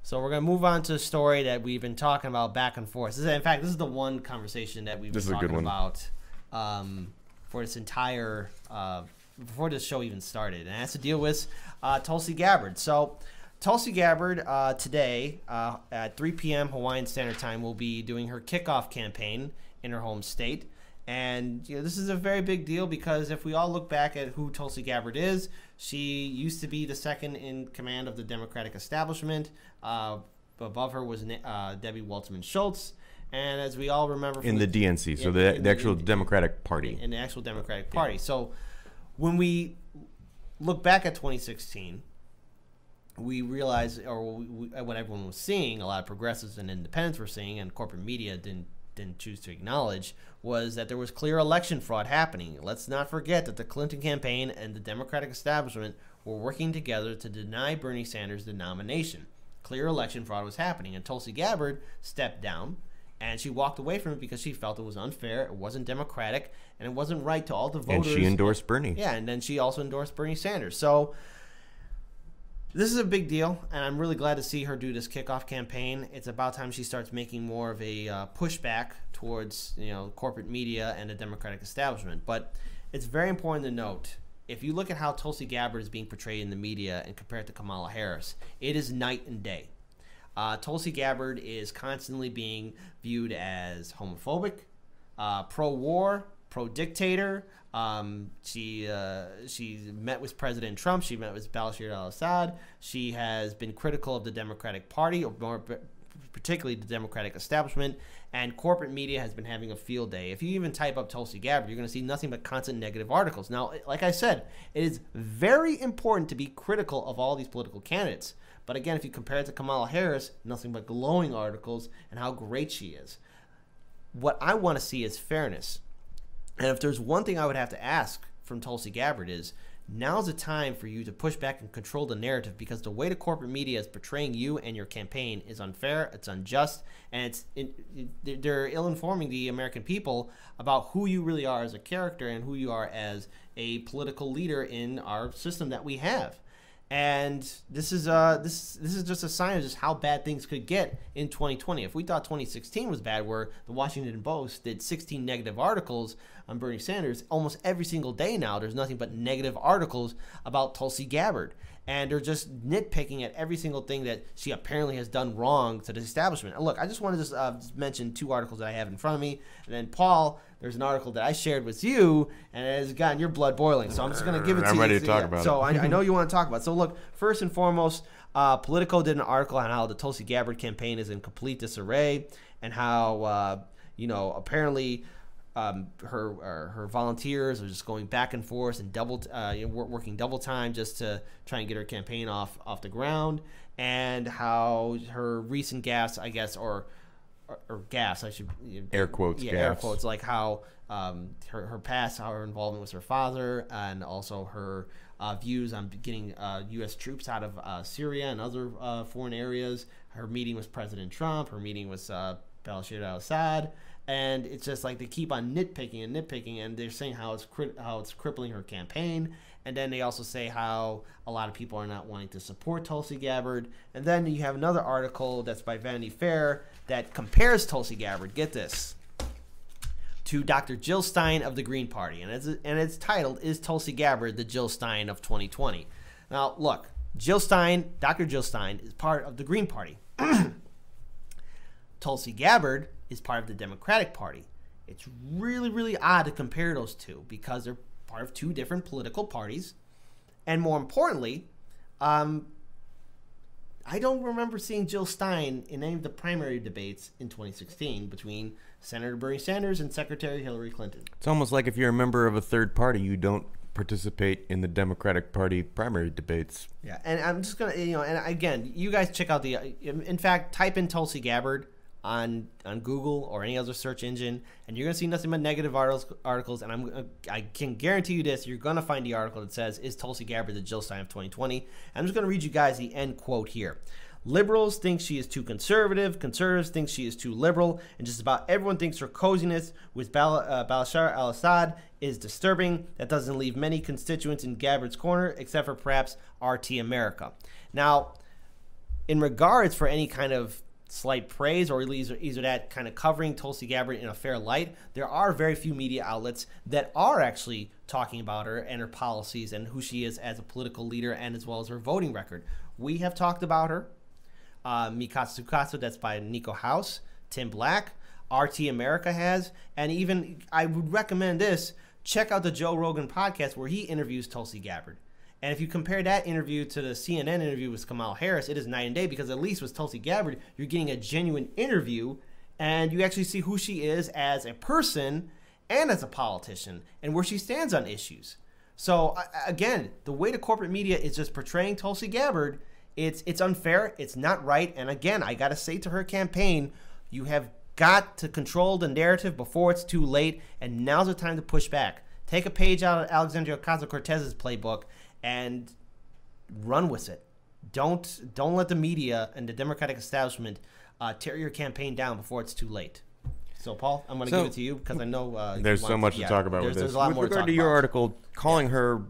So we're going to move on to a story that we've been talking about back and forth. In fact, this is the one conversation that we've been talking about for this entire before this show even started, and it has to deal with Tulsi Gabbard. So Tulsi Gabbard today at 3 p.m. Hawaiian Standard Time will be doing her kickoff campaign in her home state. And this is a very big deal because if we all look back at who Tulsi Gabbard is, she used to be the second in command of the Democratic establishment. Above her was Debbie Wasserman Schultz. And as we all remember... In the DNC, so the actual Democratic Party. In the actual Democratic Party. So when we look back at 2016, we realize, or what everyone was seeing, a lot of progressives and independents were seeing, and corporate media didn't choose to acknowledge, was that there was clear election fraud happening. Let's not forget that the Clinton campaign and the Democratic establishment were working together to deny Bernie Sanders the nomination. Clear election fraud was happening, and Tulsi Gabbard stepped down, and she walked away from it because she felt it was unfair, it wasn't democratic, and it wasn't right to all the voters. And she endorsed Bernie. Yeah, and then she also endorsed Bernie Sanders. So this is a big deal, and I'm really glad to see her do this kickoff campaign. It's about time she starts making more of a pushback towards corporate media and the Democratic establishment. But it's very important to note, if you look at how Tulsi Gabbard is being portrayed in the media and compare it to Kamala Harris, it is night and day. Tulsi Gabbard is constantly being viewed as homophobic, pro-war, pro-dictator. She met with President Trump. She met with Bashar al-Assad. She has been critical of the Democratic Party, or more particularly the Democratic establishment, and corporate media has been having a field day. If you even type up Tulsi Gabbard, you're going to see nothing but constant negative articles. Now, like I said, it is very important to be critical of all these political candidates. But again, if you compare it to Kamala Harris, nothing but glowing articles and how great she is. What I want to see is fairness. And if there's one thing I would have to ask from Tulsi Gabbard is, now's the time for you to push back and control the narrative, because the way the corporate media is portraying you and your campaign is unfair, it's unjust, and they're ill-informing the American people about who you really are as a character and who you are as a political leader in our system that we have. And this is just a sign of just how bad things could get in 2020. If we thought 2016 was bad, where the Washington Post did 16 negative articles on Bernie Sanders, almost every single day now there's nothing but negative articles about Tulsi Gabbard. And they're just nitpicking at every single thing that she apparently has done wrong to the establishment. And look, I just want to just mention two articles that I have in front of me. And then, Paul, there's an article that I shared with you, and it has gotten your blood boiling. So I'm just going to give it to you. I'm ready to talk about it. So I know you want to talk about it. So look, first and foremost, Politico did an article on how the Tulsi Gabbard campaign is in complete disarray, and how, apparently her volunteers are just going back and forth and working double time just to try and get her campaign off the ground, and how her recent gaffes, I guess, or gaffes, I should air quotes, yeah, gaffes. air quotes, like how her past, how her involvement with her father, and also her views on getting U.S. troops out of Syria and other foreign areas. Her meeting with President Trump, her meeting with Bashar al-Assad. And it's just like they keep on nitpicking, and they're saying how it's crippling her campaign. And then they also say how a lot of people are not wanting to support Tulsi Gabbard. And then you have another article that's by Vanity Fair that compares Tulsi Gabbard, get this, to Dr. Jill Stein of the Green Party. And it's titled, "Is Tulsi Gabbard the Jill Stein of 2020?" Now, look, Dr. Jill Stein is part of the Green Party. Tulsi Gabbard is part of the Democratic Party. It's really, really odd to compare those two because they're part of two different political parties. And more importantly, I don't remember seeing Jill Stein in any of the primary debates in 2016 between Senator Bernie Sanders and Secretary Hillary Clinton. It's almost like if you're a member of a third party, you don't participate in the Democratic Party primary debates. Yeah, and I'm just going to, and again, you guys check out in fact, type in Tulsi Gabbard on Google or any other search engine, and you're going to see nothing but negative articles, and I can guarantee you this, you're going to find the article that says, "Is Tulsi Gabbard the Jill Stein of 2020?" I'm just going to read you guys the end quote here. "Liberals think she is too conservative, conservatives think she is too liberal, and just about everyone thinks her coziness with Bashar al-Assad is disturbing. That doesn't leave many constituents in Gabbard's corner, except for perhaps RT America." Now, in regards for any kind of slight praise or either that kind of covering Tulsi Gabbard in a fair light, there are very few media outlets that are actually talking about her and her policies and who she is as a political leader and as well as her voting record. We have talked about her. Mikatsu Tsukatsu, that's by Nico House, Tim Black, RT America has, and even I would recommend this, check out the Joe Rogan podcast where he interviews Tulsi Gabbard. And if you compare that interview to the CNN interview with Kamala Harris, it is night and day, because at least with Tulsi Gabbard, you're getting a genuine interview and you actually see who she is as a person and as a politician and where she stands on issues. So again, the way the corporate media is just portraying Tulsi Gabbard, it's unfair, it's not right. And again, I got to say to her campaign, you have got to control the narrative before it's too late, and now's the time to push back. Take a page out of Alexandria Ocasio-Cortez's playbook and run with it. Don't let the media and the Democratic establishment tear your campaign down before it's too late. So, Paul, I'm going to give it to you because I know there's so much to talk about with this. There's a lot more to talk about. With regard to your article, calling her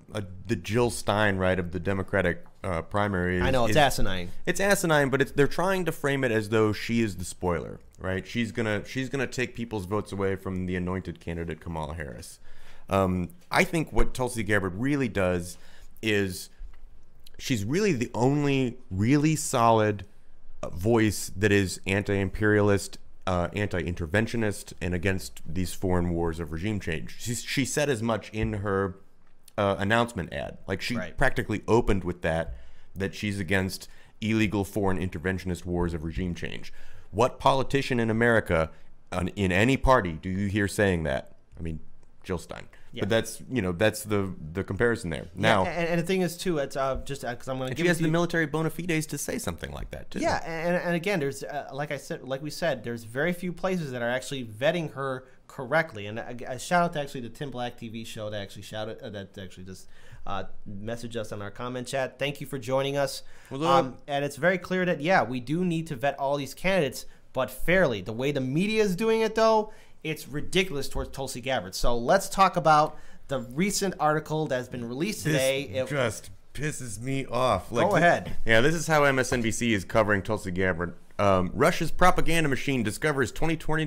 the Jill Stein, right, of the Democratic primary. I know, it's asinine. It's asinine, but they're trying to frame it as though she is the spoiler, right? She's gonna take people's votes away from the anointed candidate Kamala Harris. I think what Tulsi Gabbard really does is she's really the only really solid voice that is anti-imperialist, anti-interventionist, and against these foreign wars of regime change. She said as much in her announcement ad. Like, she practically opened with that she's against illegal foreign interventionist wars of regime change. What politician in America, in any party, do you hear saying that? I mean, Jill Stein. Yeah. But that's the comparison there. Now, and the thing is too, it's just because I'm going to give. She has the military bona fides to say something like that too. Yeah, and again, there's like we said, there's very few places that are actually vetting her correctly. And a shout out to actually the Tim Black TV show that actually just messaged us on our comment chat. Thank you for joining us. And it's very clear that we do need to vet all these candidates, but fairly. The way the media is doing it, though, it's ridiculous towards Tulsi Gabbard. So let's talk about the recent article that's been released today. It just pisses me off. Go ahead. This is how MSNBC is covering Tulsi Gabbard. Russia's propaganda machine discovers 2020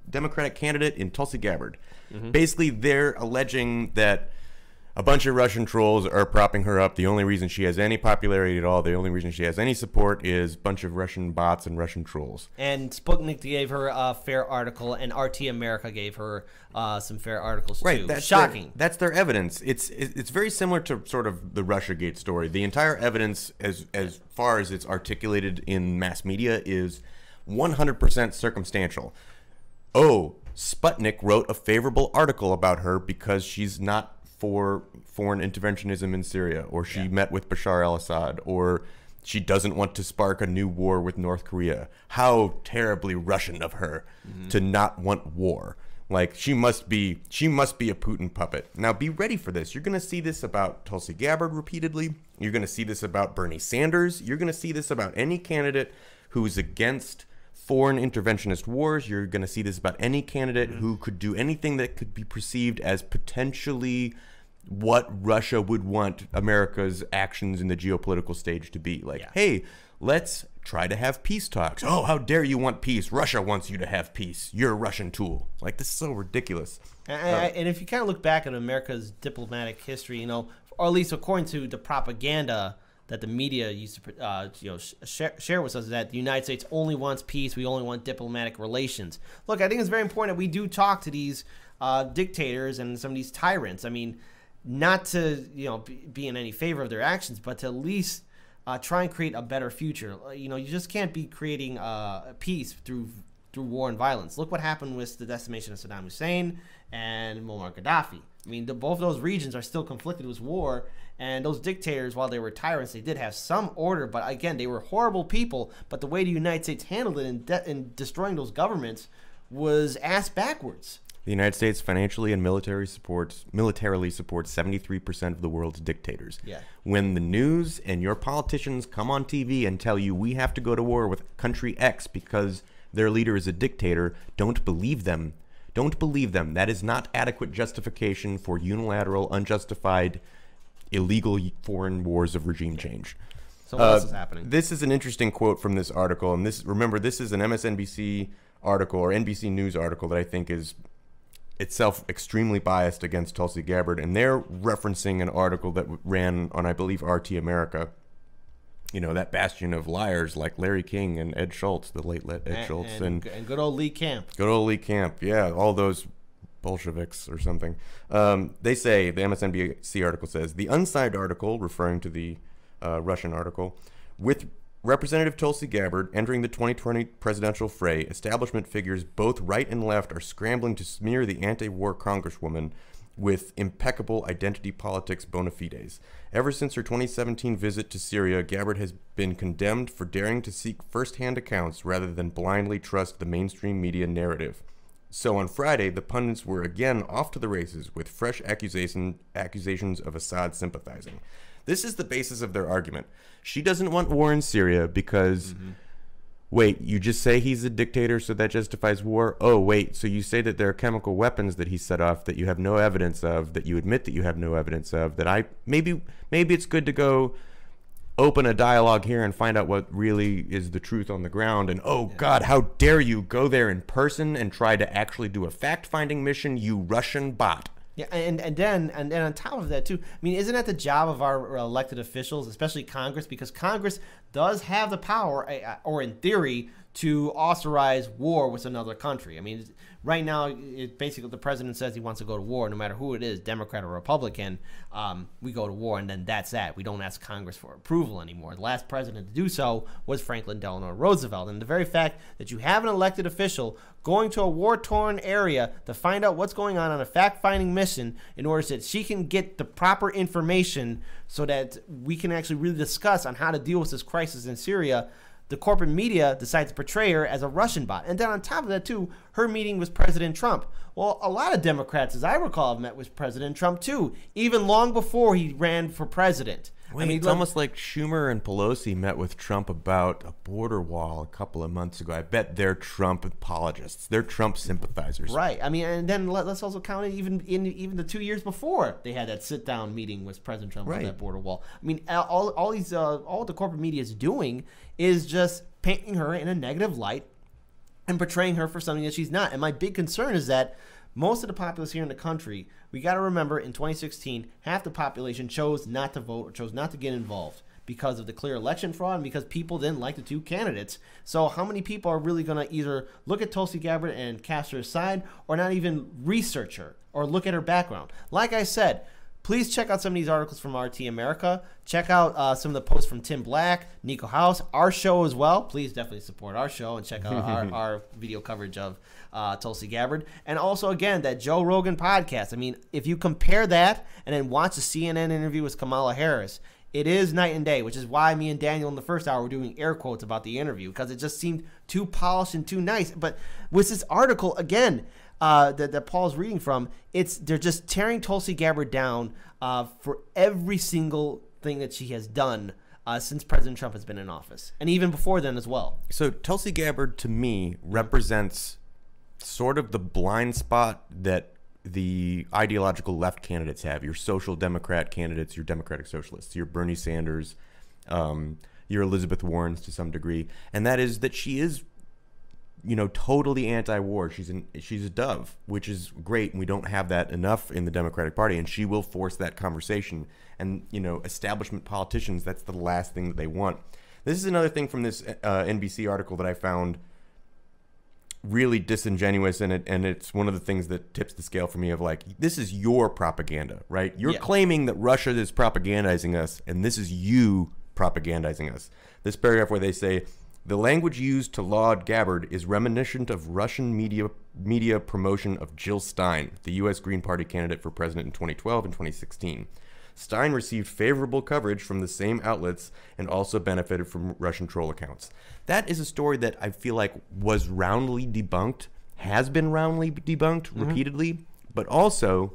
Democratic candidate in Tulsi Gabbard. Mm-hmm. Basically, they're alleging that a bunch of Russian trolls are propping her up. The only reason she has any popularity at all, the only reason she has any support, is a bunch of Russian bots and Russian trolls. And Sputnik gave her a fair article, and RT America gave her some fair articles too. That's shocking. That's their evidence. It's very similar to sort of the Russiagate story. The entire evidence, as far as it's articulated in mass media, is 100% circumstantial. Oh, Sputnik wrote a favorable article about her because she's not for foreign interventionism in Syria, or she met with Bashar al-Assad, or she doesn't want to spark a new war with North Korea. How terribly Russian of her to not want war. Like, she must be a Putin puppet. Now, be ready for this. You're going to see this about Tulsi Gabbard repeatedly. You're going to see this about Bernie Sanders. You're going to see this about any candidate who's against foreign interventionist wars. You're going to see this about any candidate who could do anything that could be perceived as potentially what Russia would want America's actions in the geopolitical stage to be. Like, hey, let's try to have peace talks. Oh, how dare you want peace? Russia wants you to have peace. You're a Russian tool. Like, this is so ridiculous. And if you kind of look back at America's diplomatic history, or at least according to the propaganda that the media used to share with us, that the United States only wants peace. We only want diplomatic relations. Look, I think it's very important that we do talk to these dictators and some of these tyrants. I mean, not to be in any favor of their actions, but to at least try and create a better future. You just can't be creating peace through war and violence. Look what happened with the decimation of Saddam Hussein and Muammar Gaddafi. I mean, both of those regions are still conflicted with war, and those dictators, while they were tyrants, they did have some order, but again, they were horrible people. But the way the United States handled it in destroying those governments was ass backwards. The United States financially and militarily supports 73% of the world's dictators. Yeah. When the news and your politicians come on TV and tell you we have to go to war with country X because their leader is a dictator, don't believe them. Don't believe them. That is not adequate justification for unilateral, unjustified, illegal foreign wars of regime change. So what else is happening? This is an interesting quote from this article, and remember, this is an MSNBC article or NBC News article that I think is itself extremely biased against Tulsi Gabbard, and they're referencing an article that ran on, I believe, RT America. You know, that bastion of liars like Larry King and Ed Schultz, the late Ed Schultz, and good old Lee Camp. Good old Lee Camp, yeah, all those Bolsheviks or something. They say, the MSNBC article says, the unsigned article, referring to the Russian article, with Representative Tulsi Gabbard entering the 2020 presidential fray, establishment figures both right and left are scrambling to smear the anti-war congresswoman with impeccable identity politics bona fides. Ever since her 2017 visit to Syria, Gabbard has been condemned for daring to seek first-hand accounts rather than blindly trust the mainstream media narrative. So on Friday, the pundits were again off to the races with fresh accusations of Assad sympathizing. This is the basis of their argument. She doesn't want war in Syria because, wait, you just say he's a dictator, so that justifies war? Oh, wait, so you say that there are chemical weapons that he set off that you have no evidence of, that you admit that you have no evidence of, that maybe it's good to go open a dialogue here and find out what really is the truth on the ground. And, oh, God, how dare you go there in person and try to actually do a fact-finding mission, you Russian bot. Yeah, and then on top of that too, I mean, isn't that the job of our elected officials, especially Congress? Because Congress does have the power, or in theory, to authorize war with another country. I mean, right now, basically the president says he wants to go to war, no matter who it is, Democrat or Republican. We go to war, and then that's that. We don't ask Congress for approval anymore. The last president to do so was Franklin Delano Roosevelt. And the very fact that you have an elected official going to a war-torn area to find out what's going on a fact-finding mission in order that she can get the proper information so that we can actually really discuss on how to deal with this crisis in Syria, the corporate media decides to portray her as a Russian bot. And then on top of that, too, her meeting with President Trump. Well, a lot of Democrats, as I recall, have met with President Trump, too, even long before he ran for president. Wait, I mean, it's almost like Schumer and Pelosi met with Trump about a border wall a couple of months ago. I bet they're Trump apologists. They're Trump sympathizers. Right. I mean, and then let's also count it even the 2 years before they had that sit-down meeting with President Trump on that border wall. I mean, all the corporate media is doing is just painting her in a negative light and portraying her for something that she's not. And my big concern is that most of the populace here in the country, we got to remember in 2016, half the population chose not to vote or chose not to get involved because of the clear election fraud and because people didn't like the two candidates. So how many people are really going to either look at Tulsi Gabbard and cast her aside or not even research her or look at her background? Like I said, please check out some of these articles from RT America. Check out some of the posts from Tim Black, Nico House, our show as well. Please definitely support our show and check out our video coverage of Tulsi Gabbard. And also, again, that Joe Rogan podcast. I mean, if you compare that and then watch the CNN interview with Kamala Harris, it is night and day, which is why me and Daniel in the first hour were doing air quotes about the interview because it just seemed too polished and too nice. But with this article, again, that Paul's reading from, they're just tearing Tulsi Gabbard down for every single thing that she has done since President Trump has been in office, and even before then as well. So Tulsi Gabbard, to me, represents sort of the blind spot that the ideological left candidates have. Your social democrat candidates, your democratic socialists, your Bernie Sanders, your Elizabeth Warrens to some degree, and that is that she is, totally anti-war. She's a dove, which is great, and we don't have that enough in the Democratic Party, and she will force that conversation. And, establishment politicians, that's the last thing that they want. This is another thing from this NBC article that I found really disingenuous, and it's one of the things that tips the scale for me of like, this is your propaganda, right? You're claiming that Russia is propagandizing us, and this is you propagandizing us. This paragraph where they say, the language used to laud Gabbard is reminiscent of Russian media promotion of Jill Stein, the U.S. Green Party candidate for president in 2012 and 2016. Stein received favorable coverage from the same outlets and also benefited from Russian troll accounts. That is a story that I feel like was roundly debunked, has been roundly debunked repeatedly, but also,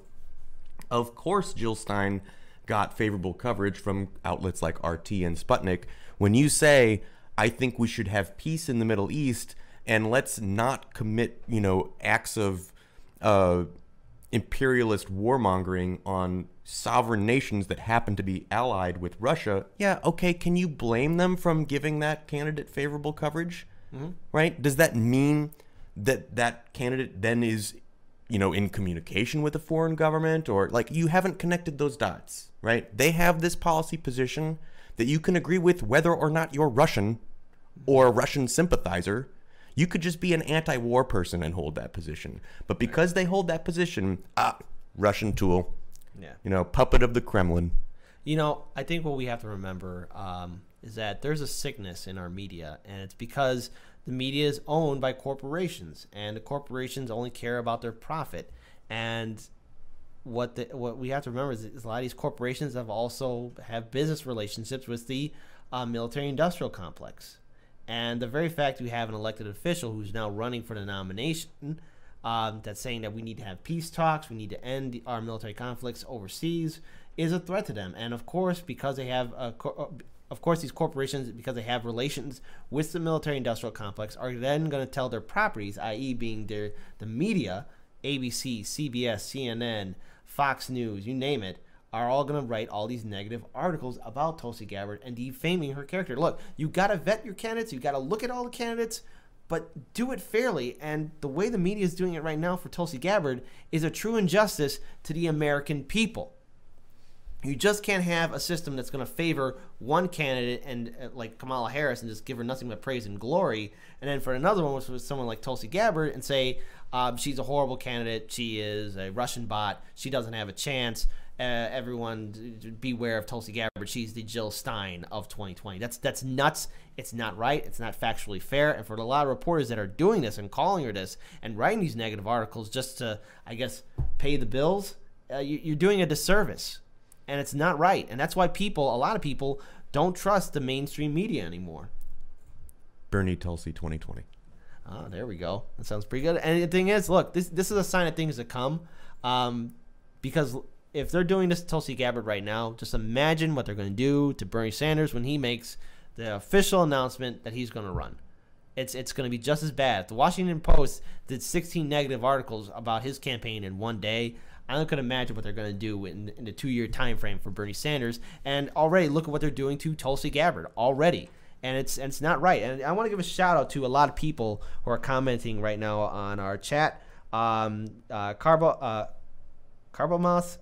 of course, Jill Stein got favorable coverage from outlets like RT and Sputnik. When you say, I think we should have peace in the Middle East and let's not commit, acts of imperialist warmongering on sovereign nations that happen to be allied with Russia, yeah, okay, can you blame them from giving that candidate favorable coverage? Right? Does that mean that that candidate then is, you know, in communication with a foreign government? Or, like, you haven't connected those dots, right? They have this policy position that you can agree with whether or not you're Russian or a Russian sympathizer. You could just be an anti-war person and hold that position. But because they hold that position, Russian tool, you know, puppet of the Kremlin. You know, I think what we have to remember is that there's a sickness in our media, and it's because the media is owned by corporations, and the corporations only care about their profit. And what we have to remember is a lot of these corporations have business relationships with the military-industrial complex. And the very fact we have an elected official who's now running for the nomination that's saying that we need to have peace talks, we need to end our military conflicts overseas, is a threat to them. And of course, because they have these corporations, because they have relations with the military-industrial complex, are then going to tell their properties, i.e. being the media, ABC, CBS, CNN, Fox News, you name it, are all going to write all these negative articles about Tulsi Gabbard and defaming her character. Look, you got to vet your candidates. You got to look at all the candidates, but do it fairly. And the way the media is doing it right now for Tulsi Gabbard is a true injustice to the American people. You just can't have a system that's going to favor one candidate and like Kamala Harris and just give her nothing but praise and glory, and then for another one with someone like Tulsi Gabbard and say she's a horrible candidate, she is a Russian bot, she doesn't have a chance. Everyone beware of Tulsi Gabbard. She's the Jill Stein of 2020. That's nuts. It's not right. It's not factually fair. And for a lot of reporters that are doing this and calling her this and writing these negative articles just to, I guess, pay the bills, you're doing a disservice. And it's not right. And that's why a lot of people don't trust the mainstream media anymore. Bernie Tulsi 2020. Oh, there we go. That sounds pretty good. And the thing is, look, this is a sign of things to come, because if they're doing this to Tulsi Gabbard right now, just imagine what they're going to do to Bernie Sanders when he makes the official announcement that he's going to run. It's going to be just as bad. If the Washington Post did 16 negative articles about his campaign in one day, I can imagine what they're going to do in the 2-year time frame for Bernie Sanders. And already, look at what they're doing to Tulsi Gabbard already. And it's not right. And I want to give a shout out to a lot of people who are commenting right now on our chat. Carbomas,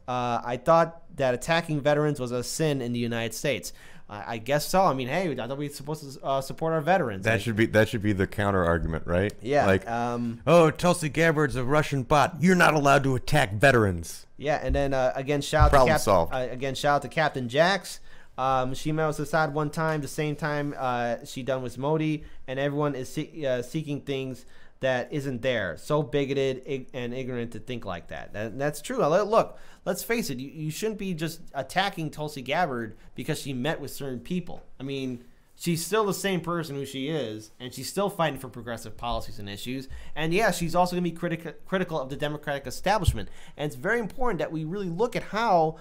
I thought that attacking veterans was a sin in the United States. I guess so. I mean, hey, I thought we were supposed to support our veterans. That should be the counter argument, right? Yeah. Like, Tulsi Gabbard's a Russian bot. You're not allowed to attack veterans. Yeah, and then again, shout out to Captain Jax. She met with Assad one time, the same time she done with Modi, and everyone is seeking things that isn't there. So bigoted and ignorant to think like that. That's true. Look, let's face it. You shouldn't be just attacking Tulsi Gabbard because she met with certain people. I mean, she's still the same person who she is, and she's still fighting for progressive policies and issues. And yeah, she's also going to be critical of the Democratic establishment. And it's very important that we really look at how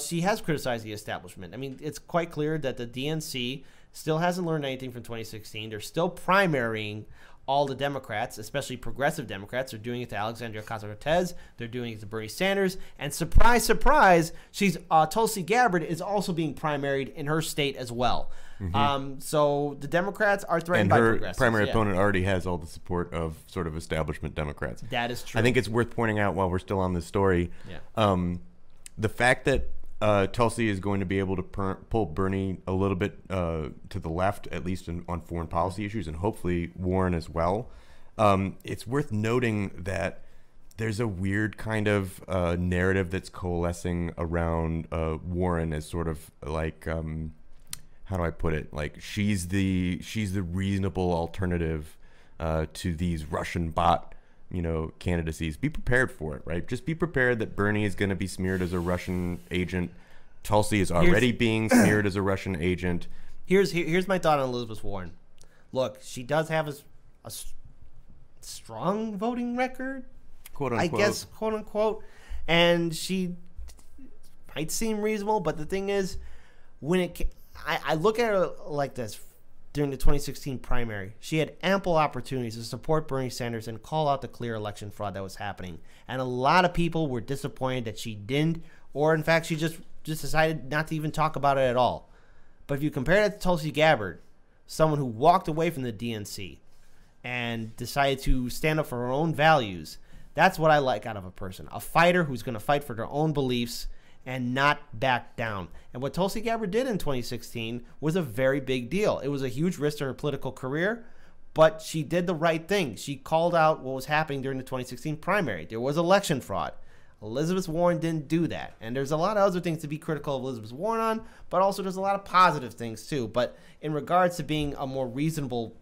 she has criticized the establishment. I mean, it's quite clear that the DNC still hasn't learned anything from 2016. They're still primarying all the Democrats, especially progressive Democrats. They're doing it to Alexandria Ocasio-Cortez. They're doing it to Bernie Sanders. And surprise, surprise, Tulsi Gabbard is also being primaried in her state as well. Mm-hmm. So the Democrats are threatened by progressives. And her primary opponent already has all the support of sort of establishment Democrats. That is true. I think it's worth pointing out while we're still on this story, the fact that Tulsi is going to be able to pull Bernie a little bit to the left, at least on foreign policy issues, and hopefully Warren as well. It's worth noting that there's a weird kind of narrative that's coalescing around Warren as sort of like, how do I put it? Like she's the reasonable alternative to these Russian bot candidacies. Be prepared for it, right? Just be prepared that Bernie is going to be smeared as a Russian agent. Tulsi is already being smeared as a Russian agent. Here's my thought on Elizabeth Warren. Look, she does have a strong voting record, quote unquote. I guess, quote unquote, and she might seem reasonable, but the thing is, I look at her like this. during the 2016 primary. She had ample opportunities to support Bernie Sanders and call out the clear election fraud that was happening. And a lot of people were disappointed that she didn't, or in fact, she just decided not to even talk about it at all. But if you compare that to Tulsi Gabbard, someone who walked away from the DNC and decided to stand up for her own values, that's what I like out of a person. A fighter who's going to fight for their own beliefs and not back down. And what Tulsi Gabbard did in 2016 was a very big deal. It was a huge risk to her political career, but she did the right thing. She called out what was happening during the 2016 primary. There was election fraud. Elizabeth Warren didn't do that. And there's a lot of other things to be critical of Elizabeth Warren on, but also there's a lot of positive things too. But in regards to being a more reasonable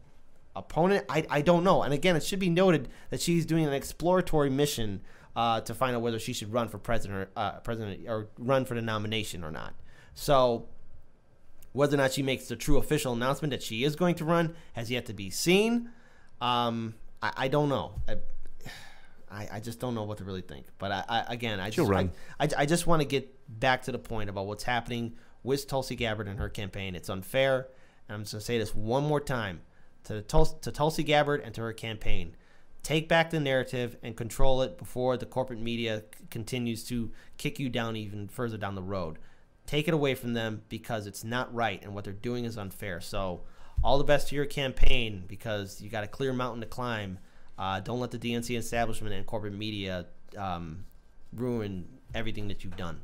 opponent, I don't know. And again, it should be noted that she's doing an exploratory mission to find out whether she should run for president or run for the nomination or not. So whether or not she makes the true official announcement that she is going to run has yet to be seen. I don't know. I just don't know what to really think. But I just want to get back to the point about what's happening with Tulsi Gabbard and her campaign. It's unfair. And I'm just going to say this one more time to Tulsi Gabbard and to her campaign. Take back the narrative and control it before the corporate media continues to kick you down even further down the road. Take it away from them because it's not right and what they're doing is unfair. So all the best to your campaign because you got a clear mountain to climb. Don't let the DNC establishment and corporate media ruin everything that you've done.